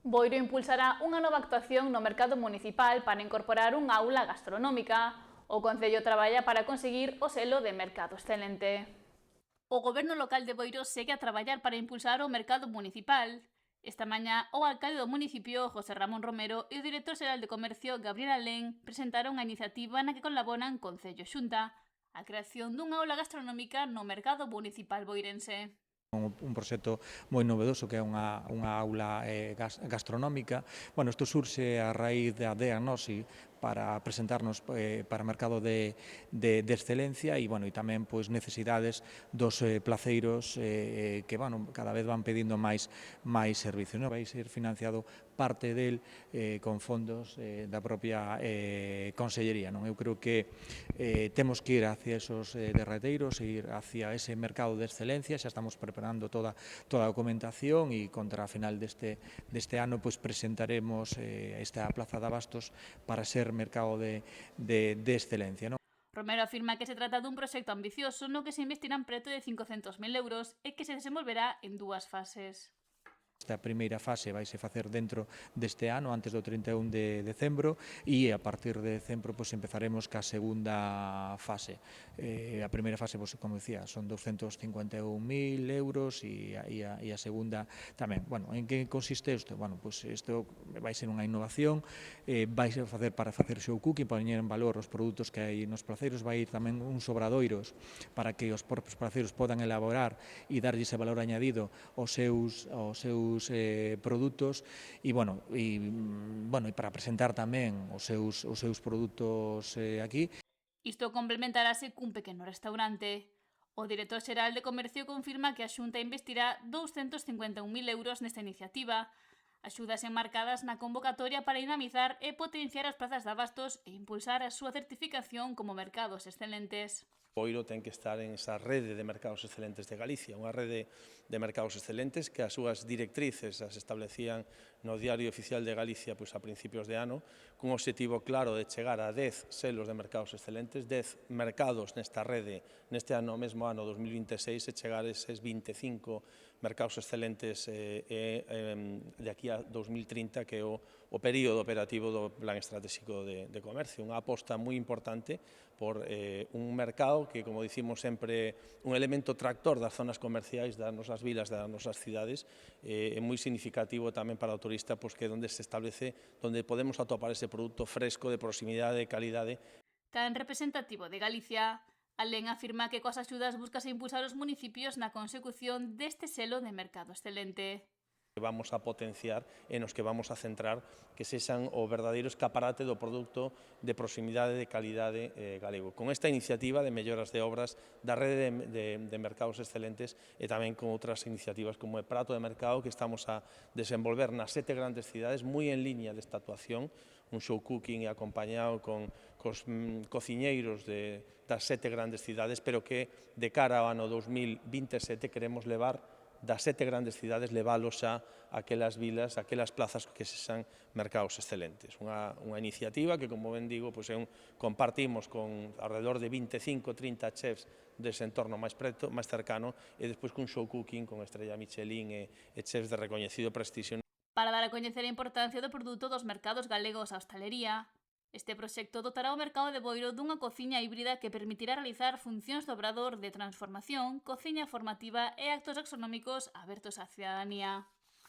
Boiro impulsará unha nova actuación no mercado municipal para incorporar unha aula gastronómica. O Concello traballa para conseguir o selo de Mercado Excelente. O Goberno local de Boiro segue a traballar para impulsar o mercado municipal. Esta mañá, o alcalde do municipio, José Ramón Romero, e o director xeral de Comercio, Gabriel Alén, presentaron a iniciativa na que colaboran Concello e Xunta, a creación dunha aula gastronómica no mercado municipal boirense. Un proxecto moi novedoso que é unha aula gastronómica. Bueno, isto surxe a raíz da diagnose para presentarnos para o mercado de excelencia e, bueno, e tamén pois, necesidades dos placeiros que bueno, cada vez van pedindo máis servicios. Non? Vai ser financiado parte del con fondos da propia Consellería. Non? Eu creo que temos que ir hacia esos derrateiros e ir hacia ese mercado de excelencia. Xa estamos preparando toda a documentación e contra a final deste ano pois presentaremos esta Plaza de Abastos para ser mercado de excelencia. Non? Romero afirma que se trata dun proxecto ambicioso no que se investirán preto de 500.000 euros e que se desenvolverá en dúas fases. Esta primeira fase vaise facer dentro deste ano, antes do 31 de decembro, e a partir de decembro pois, empezaremos ca segunda fase. A primeira fase, pois, como dicía, son 251.000 euros e a segunda tamén. Bueno, en que consiste isto? Bueno, pois isto vai ser unha innovación, vai ser facer para facer show cooking, para poñer en valor os produtos que hai nos placeiros, vai ir tamén uns obradoiros para que os propios placeiros podan elaborar e darlle ese valor añadido aos seus produtos e para presentar tamén os seus produtos aquí. Isto complementarase cun pequeno restaurante. O director xeral de Comercio confirma que a Xunta investirá 251.000 euros nesta iniciativa, axudas enmarcadas na convocatoria para dinamizar e potenciar as plazas de abastos e impulsar a súa certificación como mercados excelentes. Boiro ten que estar en esa rede de mercados excelentes de Galicia, unha rede de mercados excelentes que as súas directrices as establecían no Diario Oficial de Galicia pois, a principios de ano, cun objetivo claro de chegar a 10 selos de mercados excelentes, 10 mercados nesta rede neste ano, mesmo ano 2026, e chegar a eses 25 mercados excelentes de aquí a 2030, que é o período operativo do Plan Estratégico de Comercio. Unha aposta moi importante por un mercado que, como dicimos sempre, un elemento tractor das zonas comerciais das nosas vilas, das nosas cidades, é moi significativo tamén para o turista, pois que é onde se establece, onde podemos atopar ese produto fresco, de proximidade, de calidade. Tan representativo de Galicia, Alén afirma que coas axudas buscase impulsar os municipios na consecución deste selo de mercado excelente. Vamos a potenciar e nos que vamos a centrar que sexan o verdadeiro escaparate do produto de proximidade de calidade galego. Con esta iniciativa de melloras de obras da rede de mercados excelentes e tamén con outras iniciativas como o Prato de Mercado que estamos a desenvolver nas 7 grandes cidades, moi en liña desta actuación, un show cooking acompañado cos cociñeiros das 7 grandes cidades, pero que de cara ao ano 2027 queremos levar das 7 grandes cidades leválos xa a aquelas vilas, a aquelas plazas que sexan mercados excelentes. Unha iniciativa que, como ben digo, pois compartimos con alrededor de 25-30 chefs dese entorno máis cercano e despois cun show cooking con estrella Michelin e chefs de recoñecido prestixio. Para dar a coñecer a importancia do produto dos mercados galegos á hostalería, este proxecto dotará o mercado de Boiro dunha cociña híbrida que permitirá realizar funcións de obrador de transformación, cociña formativa e actos gastronómicos abertos á cidadanía.